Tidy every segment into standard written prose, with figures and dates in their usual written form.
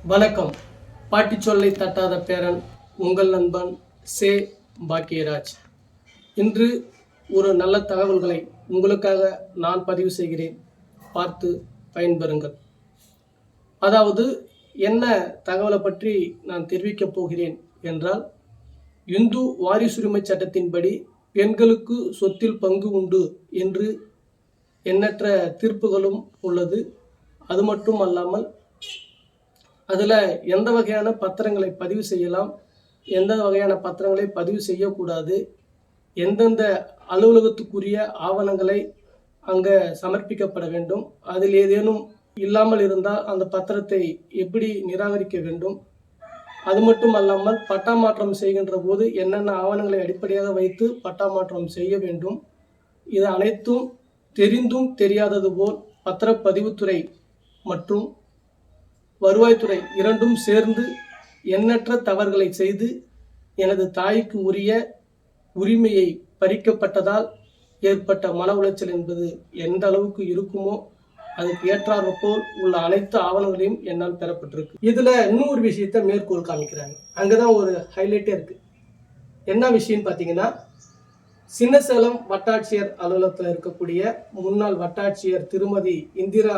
வணக்கம். பாட்டி சொல்லை தட்டாத பேரன் உங்கள் நண்பன் சே பாக்கியராஜ். இன்று ஒரு நல்ல தகவல்களை உங்களுக்காக நான் பதிவு செய்கிறேன், பார்த்து பயன்பெறுங்கள். அதாவது என்ன தகவலை பற்றி நான் தெரிவிக்கப் போகிறேன் என்றால், இந்து வாரிசுரிமை சட்டத்தின்படி பெண்களுக்கு சொத்தில் பங்கு உண்டு என்று எண்ணற்ற தீர்ப்புகளும் உள்ளது. அது மட்டும் அல்லாமல் அதில் எந்த வகையான பத்திரங்களை பதிவு செய்யலாம், எந்த வகையான பத்திரங்களை பதிவு செய்யக்கூடாது, எந்தெந்த அலுவலகத்துக்குரிய ஆவணங்களை அங்கே சமர்ப்பிக்கப்பட வேண்டும், அதில் ஏதேனும் இல்லாமல் இருந்தால் அந்த பத்திரத்தை எப்படி நிராகரிக்க வேண்டும், அது மட்டும் அல்லாமல் பட்டா மாற்றம் செய்கின்ற போது என்னென்ன ஆவணங்களை அடிப்படையாக வைத்து பட்டா மாற்றம் செய்ய வேண்டும், இது அனைத்தும் தெரிந்தும் தெரியாதது போல் பத்திரப்பதிவுத்துறை மற்றும் வருவாய்த்துறை இரண்டும் சேர்ந்து எண்ணற்ற தவறுகளை செய்து எனது தாய்க்கு உரிய உரிமையை பறிக்கப்பட்டதால் ஏற்பட்ட மன உளைச்சல் என்பது எந்த அளவுக்கு இருக்குமோ அதுக்கு ஏற்றாறு போல் உள்ள அனைத்து ஆவணங்களையும் என்னால் பெறப்பட்டிருக்கு. இதுல இன்னொரு விஷயத்த மேற்கோள் காமிக்கிறாங்க. அங்கதான் ஒரு ஹைலைட்டே இருக்கு. என்ன விஷயம்னு பார்த்தீங்கன்னா, சின்னசேலம் வட்டாட்சியர் அலுவலகத்தில் இருக்கக்கூடிய முன்னாள் வட்டாட்சியர் திருமதி இந்திரா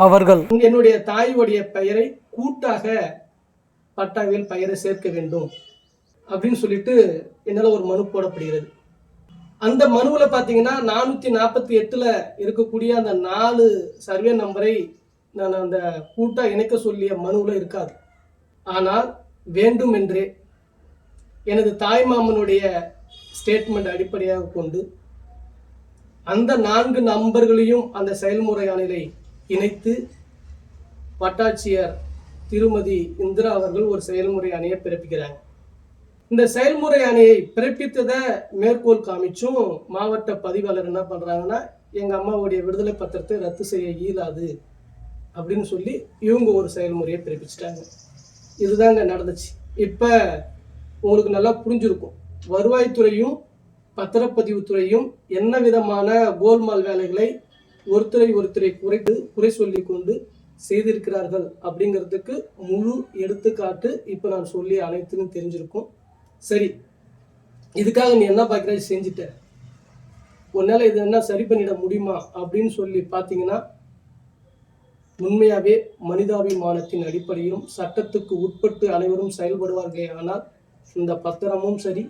அவர்கள் என்னுடைய தாயுடைய பெயரை கூட்டாக பட்டாவில் பெயரை சேர்க்க வேண்டும் அப்படின்னு சொல்லிட்டு என்னால் ஒரு மனு போடப்படுகிறது. அந்த மனுவில் பார்த்தீங்கன்னா 448 இருக்கக்கூடிய அந்த 4 சர்வே நம்பரை நான் அந்த கூட்டா இணைக்க சொல்லிய மனுவில் இருக்காது. ஆனால் வேண்டும் என்றே எனது தாய்மாமனுடைய ஸ்டேட்மெண்ட் அடிப்படையாக கொண்டு அந்த 4 நம்பர்களையும் அந்த செயல்முறை ஆணையை இணைத்து வட்டாட்சியர் திருமதி இந்திரா அவர்கள் ஒரு செயல்முறை அணையை பிறப்பிக்கிறாங்க. இந்த செயல்முறை அணையை பிறப்பித்ததை மேற்கோள் காமிச்சும் மாவட்ட பதிவாளர் என்ன பண்றாங்கன்னா, எங்க அம்மாவுடைய விடுதலை பத்திரத்தை ரத்து செய்ய இயலாது அப்படின்னு சொல்லி இவங்க ஒரு செயல்முறையை பிறப்பிச்சிட்டாங்க. இதுதாங்க நடந்துச்சு. இப்ப உங்களுக்கு நல்லா புரிஞ்சிருக்கும், வருவாய்த்துறையும் பத்திரப்பதிவுத்துறையும் என்ன விதமான கோல்மால் வேலைகளை ஒருத்தரை குறை சொல்லி கொண்டு செய்திருக்கிறார்கள் அப்படிங்கிறதுக்கு முழு எடுத்துக்காட்டு இப்போ நான் சொல்லி அனைத்துக்கும் தெரிஞ்சிருக்கும். சரி, இதுக்காக நீ என்ன பாக்கியராஜ் செஞ்சுட்ட, உன்னால இது என்ன சரி பண்ணிட முடியுமா அப்படின்னு சொல்லி பார்த்தீங்கன்னா, உண்மையாவே மனிதாபிமானத்தின் அடிப்படையிலும் சட்டத்துக்கு உட்பட்டு அனைவரும் செயல்படுவார்களே ஆனால் இந்த பத்திரமும் சரி,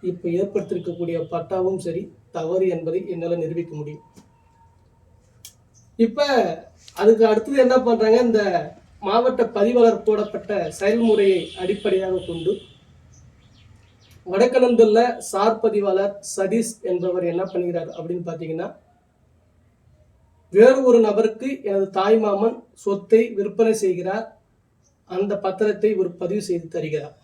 இப்போ ஏற்படுத்தியிருக்கக்கூடிய பட்டாவும் சரி தவறு என்பதை என்னால் நிரூபிக்க முடியும். இப்ப அதுக்கு அடுத்தது என்ன பண்றாங்க, இந்த மாவட்ட பதிவாளர் போடப்பட்ட செயல்முறையை அடிப்படையாக கொண்டு வடக்கணந்துள்ள சார் பதிவாளர் சதீஷ் என்பவர் என்ன பண்ணுகிறார் அப்படின்னு பாத்தீங்கன்னா, வேறு ஒரு நபருக்கு எனது தாய்மாமன் சொத்தை விற்பனை செய்கிறார், அந்த பத்திரத்தை ஒரு பதிவு செய்து தருகிறார்.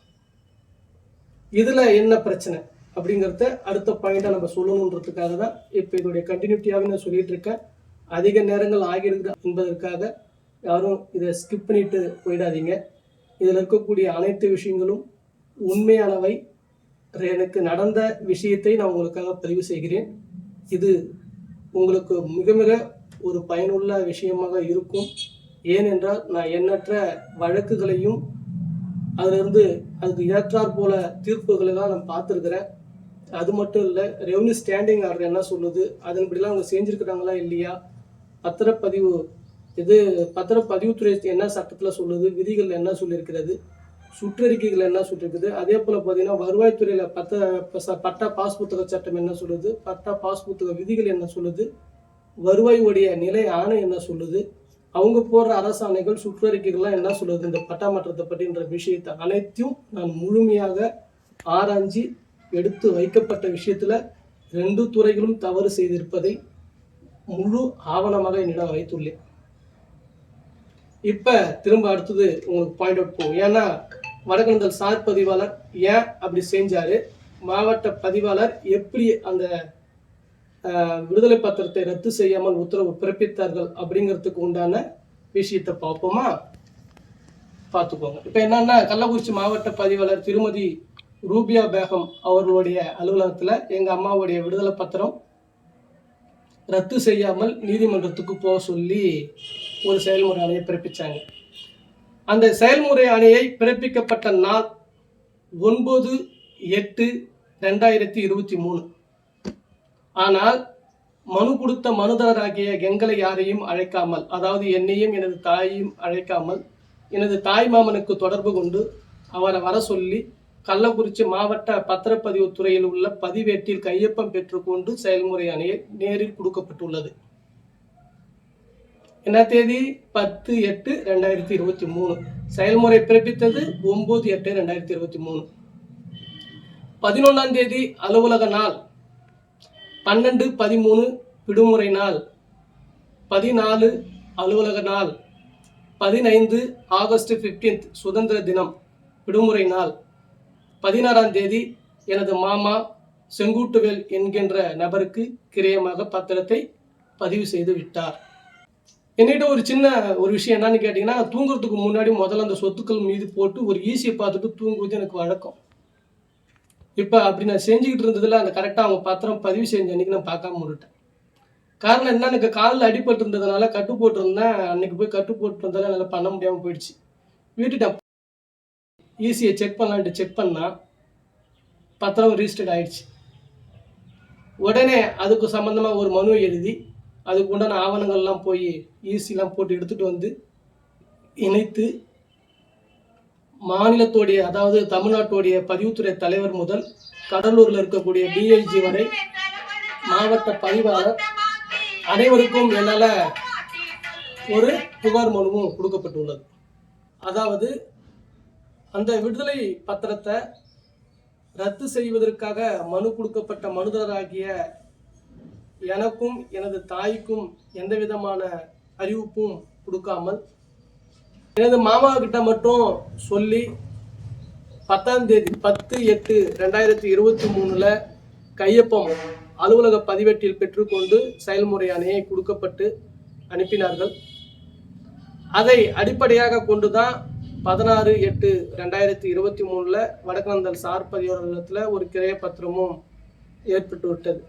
இதுல என்ன பிரச்சனை அப்படிங்கிறத அடுத்த பாயிண்டா நம்ம சொல்லணுன்றதுக்காக தான் இப்ப இதோடைய கண்டினியூட்டியாவே நான் சொல்லிட்டு இருக்கேன். அதிக நேரங்கள் ஆகியிருக்கு என்பதற்காக யாரும் இதை ஸ்கிப் பண்ணிட்டு போயிடாதீங்க. இதில் இருக்கக்கூடிய அனைத்து விஷயங்களும் உண்மையானவை. எனக்கு நடந்த விஷயத்தை நான் உங்களுக்காக பதிவு செய்கிறேன். இது உங்களுக்கு மிக மிக ஒரு பயனுள்ள விஷயமாக இருக்கும். ஏனென்றால் நான் எண்ணற்ற வழக்குகளையும் அதிலிருந்து அதுக்கு ஏற்றாற் போல தீர்ப்புகளெல்லாம் நான் பார்த்துருக்கிறேன். அது மட்டும் இல்லை, ரெவன்யூ ஸ்டாண்டிங் ஆர்டர் என்ன சொல்லுது, அதன்படிலாம் அவங்க செஞ்சுருக்கிறாங்களா இல்லையா, பத்திரப்பதிவுத்துறை என்ன சட்டத்தில் சொல்லுது, விதிகள் என்ன சொல்லியிருக்கிறது, சுற்றறிக்கைகள் என்ன சொல்லியிருக்குது, அதே போல் பார்த்தீங்கன்னா வருவாய்த்துறையில் பட்டா பாஸ் புத்தக சட்டம் என்ன சொல்லுது, பட்டா பாஸ் புத்தக விதிகள் என்ன சொல்லுது, வருவாயுடைய நிலை ஆணை என்ன சொல்லுது, அவங்க போடுற அரசாணைகள் சுற்றறிக்கைகள்லாம் என்ன சொல்லுது, இந்த பட்டா மாற்றத்தை பற்றின்ற விஷயத்தை அனைத்தையும் நான் முழுமையாக ஆராய்ச்சி எடுத்து வைக்கப்பட்ட விஷயத்துல 2 துறைகளும் தவறு செய்திருப்பதை முழு ஆவணமாக என்னிடம் வைத்துள்ளேன். இப்ப திரும்ப அடுத்தது உங்களுக்கு பாயிண்ட் அவுட் போகும். ஏன்னா வடக்கணந்தல் சார் பதிவாளர் ஏன் அப்படி செஞ்சாரு, மாவட்ட பதிவாளர் எப்படி அந்த விடுதலை பத்திரத்தை ரத்து செய்யாமல் உத்தரவு பிறப்பித்தார்கள் அப்படிங்கிறதுக்கு உண்டான விஷயத்தை பார்ப்போமா, பார்த்துக்கோங்க. இப்ப என்னன்னா, கள்ளக்குறிச்சி மாவட்ட பதிவாளர் திருமதி ரூபியா பேகம் அவர்களுடைய அலுவலகத்துல எங்க அம்மாவுடைய விடுதலை பத்திரம் ரத்து செய்யாமல் நீதிமன்றத்துக்கு போக சொல்லி ஒரு செயல்முறை ஆணையை பிறப்பிச்சாங்க. அந்த செயல்முறை ஆணையை பிறப்பிக்கப்பட்ட நாள் 9/8/2023. ஆனால் மனு கொடுத்த மனுதாரராகிய எங்களை யாரையும் அழைக்காமல், அதாவது என்னையும் எனது தாயையும் அழைக்காமல், எனது தாய் மாமனுக்கு தொடர்பு கொண்டு அவரை வர சொல்லி கள்ளக்குறிச்சி மாவட்ட பத்திரப்பதிவு துறையில் உள்ள பதிவேட்டில் கையொப்பம் பெற்றுக்கொண்டு செயல்முறை ஆணையை நேரில் கொடுக்கப்பட்டுள்ளது. என்ன தேதி? 10/8/2023. செயல்முறை பிறப்பித்தது 9/8/2023. 11ஆம் தேதி அலுவலக நாள், 12/13 விடுமுறை நாள், 14 அலுவலக நாள், 15 ஆகஸ்ட் 15 சுதந்திர தினம் விடுமுறை நாள், 16ஆம் தேதி எனது மாமா செங்குட்டுவேல் என்கின்ற நபருக்கு கிரயமாக பத்திரத்தை பதிவு செய்து விட்டார். என்கிட்ட ஒரு விஷயம் என்னன்னு கேட்டிங்கன்னா, தூங்குறதுக்கு முன்னாடி முதல்ல அந்த சொத்துக்கள் மீது போட்டு ஒரு ஈஸியை பார்த்துட்டு தூங்குவது எனக்கு வழக்கம். இப்போ அப்படி நான் செஞ்சுக்கிட்டு இருந்ததில் அந்த கரெக்டாக அவங்க பத்திரம் பதிவு செஞ்ச அன்றைக்கி நான் பார்க்காம விட்டுட்டேன். காரணம் என்ன, எனக்கு காலில் அடிபட்டு இருந்ததுனால கட்டு போட்டிருந்தேன். அன்றைக்கி போய் கட்டு போட்டிருந்ததால என்னால் பண்ண முடியாமல் போயிடுச்சு. வீட்டுட்ட ஈஸியை செக் பண்ணலான்ட்டு செக் பண்ணால் பத்திரம் ரிஜிஸ்டர்ட் ஆகிடுச்சு. உடனே அதுக்கு சம்மந்தமாக ஒரு மனு எழுதி அதுக்கு உண்டான ஆவணங்கள்லாம் போய் ஈஸிலாம் போட்டு எடுத்துகிட்டு வந்து இணைத்து மாநிலத்தோடைய, அதாவது தமிழ்நாட்டுடைய பதிவுத்துறை தலைவர் முதல் கடலூரில் இருக்கக்கூடிய டிஐஜி வரை மாவட்ட பதிவாளர் அனைவருக்கும் என்னால் ஒரு புகார் மனுவும் கொடுக்கப்பட்டுள்ளது. அதாவது அந்த விடுதலை பத்திரத்தை ரத்து செய்வதற்காக மனு கொடுக்கப்பட்ட மனுதாரராகிய எனக்கும் எனது தாய்க்கும் எந்த விதமான அறிவிப்பும் கொடுக்காமல் எனது மாமா கிட்ட மட்டும் சொல்லி 10ஆம் தேதி 10/8/2023 கையொப்பம் அலுவலக பதிவேட்டில் பெற்றுக்கொண்டு செயல்முறை ஆணையை கொடுக்கப்பட்டு அனுப்பினார்கள். அதை அடிப்படையாக கொண்டுதான் 16/8/2023 வடக்கந்தல் சார் பதிவாளத்தில் ஒரு கிரைய பத்திரமும் ஏற்பட்டு விட்டது.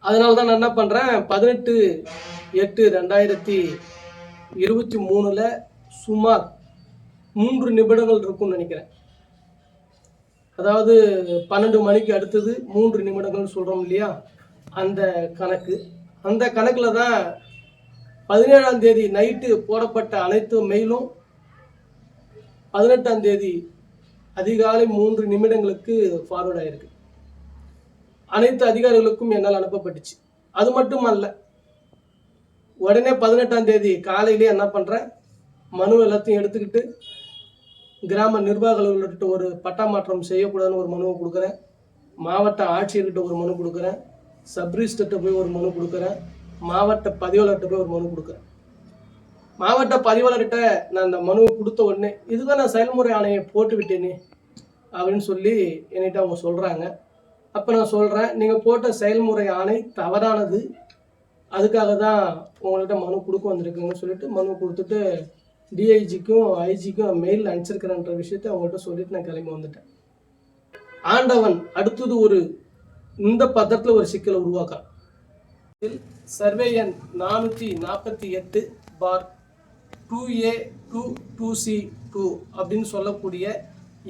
அதனால தான் நான் என்ன பண்ணுறேன், 18/8/2023 சுமார் 3 நிமிடங்கள் இருக்கும்னு நினைக்கிறேன். அதாவது 12 மணிக்கு அடுத்தது 3 நிமிடங்கள் சொல்கிறோம் இல்லையா, அந்த கணக்கில் தான் 17ஆம் தேதி நைட்டு போடப்பட்ட அனைத்து மெயிலும் 18ஆம் தேதி அதிகாலை 3 நிமிடங்களுக்கு ஃபார்வர்ட் ஆகிருக்கு. அனைத்து அதிகாரிகளுக்கும் என்னால் அனுப்பப்பட்டுச்சு. அது மட்டும் அல்ல, உடனே 18ஆம் தேதி காலையிலே என்ன பண்ணுறேன், மனு எல்லாத்தையும் எடுத்துக்கிட்டு கிராம நிர்வாக அலுவலர்கிட்ட ஒரு பட்டா மாற்றம் செய்யக்கூடாதுன்னு ஒரு மனுவை கொடுக்குறேன், மாவட்ட ஆட்சியர்கிட்ட ஒரு மனு கொடுக்குறேன், சப்ரிஜிஸ்டர்கிட்ட போய் ஒரு மனு கொடுக்குறேன், மாவட்ட பதிவாளர்கிட்ட போய் ஒரு மனு கொடுக்குறேன். மாவட்ட பதிவாளர்கிட்ட நான் அந்த மனுவை கொடுத்த உடனே இதுதான் நான் செயல்முறை ஆணையை போட்டு விட்டேனே அப்படின்னு சொல்லி என்கிட்ட அவங்க சொல்கிறாங்க. அப்போ நான் சொல்கிறேன், நீங்கள் போட்ட செயல்முறை ஆணை தவறானது, அதுக்காக தான் உங்கள்கிட்ட மனு கொடுக்க வந்திருக்குங்கன்னு சொல்லிட்டு மனு கொடுத்துட்டு டிஐஜிக்கும் ஐஜிக்கும் மெயில் அனுப்பிச்சிருக்கிறேன்ற விஷயத்தை அவங்கள்ட்ட சொல்லிட்டு நான் கிளம்பி வந்துட்டேன். ஆண்டவன் அடுத்தது இந்த பத்திரத்தில் ஒரு சிக்கலை உருவாக்க சர்வே எண் 448/2A2C2 அப்படின்னு சொல்லக்கூடிய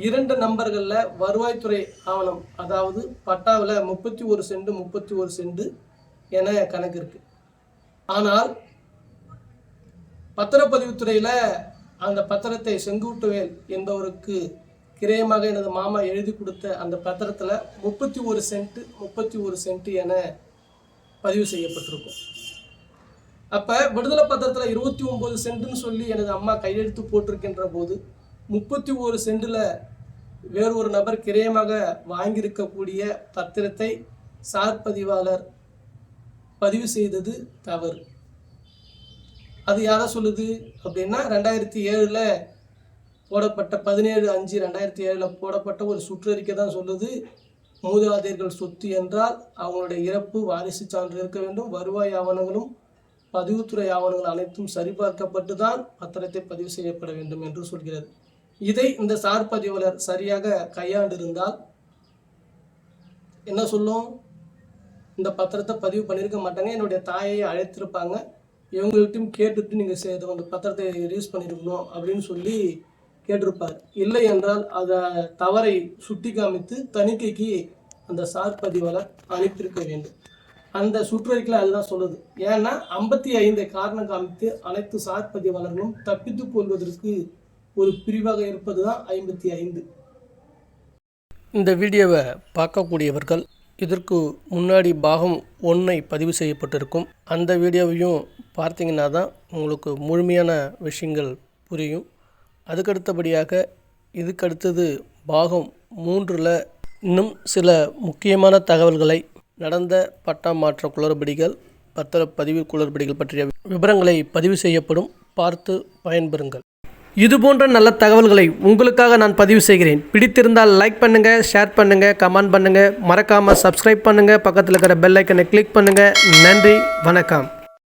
2 நம்பர்களில் வருவாய்த்துறை ஆவணம், அதாவது பட்டாவில் 31 சென்ட் 31 சென்ட் என கணக்கு இருக்கு. ஆனால் பத்திரப்பதிவுத்துறையில் அந்த பத்திரத்தை செங்குட்டுவேல் என்பவருக்கு கிரயமாக எனது மாமா எழுதி கொடுத்த அந்த பத்திரத்தில் 31 சென்ட் 31 சென்ட் என பதிவு செய்யப்பட்டிருக்கும். அப்போ விடுதலை பத்திரத்தில் 29 சென்ட்னு சொல்லி எனது அம்மா கையெழுத்து போட்டிருக்கின்ற போது 31 சென்டில் வேறொரு நபர் கிரயமாக வாங்கியிருக்கக்கூடிய பத்திரத்தை சார் பதிவாளர் பதிவு செய்தது தவறு. அது யாரை சொல்லுது அப்படின்னா, 2007 போடப்பட்ட 17/5/2007 போடப்பட்ட ஒரு சுற்றறிக்கை தான் சொல்லுது. மூதாதையர்கள் சொத்து என்றால் அவங்களுடைய இறப்பு வாரிசு சான்று இருக்க வேண்டும், வருவாய் ஆவணங்களும் பதிவுத்துறை ஆவணங்கள் அனைத்தும் சரிபார்க்கப்பட்டு தான் பத்திரத்தை பதிவு செய்யப்பட வேண்டும் என்று சொல்கிறது. இதை இந்த சார் பதிவாளர் சரியாக கையாண்டிருந்தால் என்ன சொல்லும், இந்த பத்திரத்தை பதிவு பண்ணியிருக்க மாட்டாங்க, என்னுடைய தாயை அழைத்திருப்பாங்க, இவங்கள்ட்டையும் கேட்டுட்டு நீங்கள் அந்த பத்திரத்தை ரிலீஸ் பண்ணியிருக்கணும் அப்படின்னு சொல்லி கேட்டிருப்பார். இல்லை என்றால் அதை தவறை சுட்டி காமித்து தணிக்கைக்கு அந்த சார் பதிவாளர் அனுப்பியிருக்க வேண்டும். அந்த சுற்றறிக்கையில் அதுதான் சொல்லுது. ஏன்னா 55 காரணம் காமித்து அனைத்து சார் பதிவாளர்களும் தப்பித்துக் கொள்வதற்கு ஒரு பிரிவாக இருப்பது தான் 55. இந்த வீடியோவை பார்க்கக்கூடியவர்கள் இதற்கு முன்னாடி பாகம் 1 பதிவு செய்யப்பட்டிருக்கும். அந்த வீடியோவையும் பார்த்தீங்கன்னா தான் உங்களுக்கு முழுமையான விஷயங்கள் புரியும். அதுக்கடுத்தபடியாக இதுக்கடுத்தது பாகம் 3ல் இன்னும் சில முக்கியமான தகவல்களை, நடந்த பட்டா மாற்ற குளறுபடிகள், பத்திரப்பதிவு குளறுபடிகள் பற்றிய விவரங்களை பதிவு செய்யப்படும். பார்த்து பயன்பெறுங்கள். இதுபோன்ற நல்ல தகவல்களை உங்களுக்காக நான் பதிவு செய்கிறேன். பிடித்திருந்தால் லைக் பண்ணுங்கள், ஷேர் பண்ணுங்கள், கமெண்ட் பண்ணுங்கள், மறக்காமல் சப்ஸ்கிரைப் பண்ணுங்கள், பக்கத்தில் இருக்கிற பெல் ஐக்கனை கிளிக் பண்ணுங்கள். நன்றி, வணக்கம்.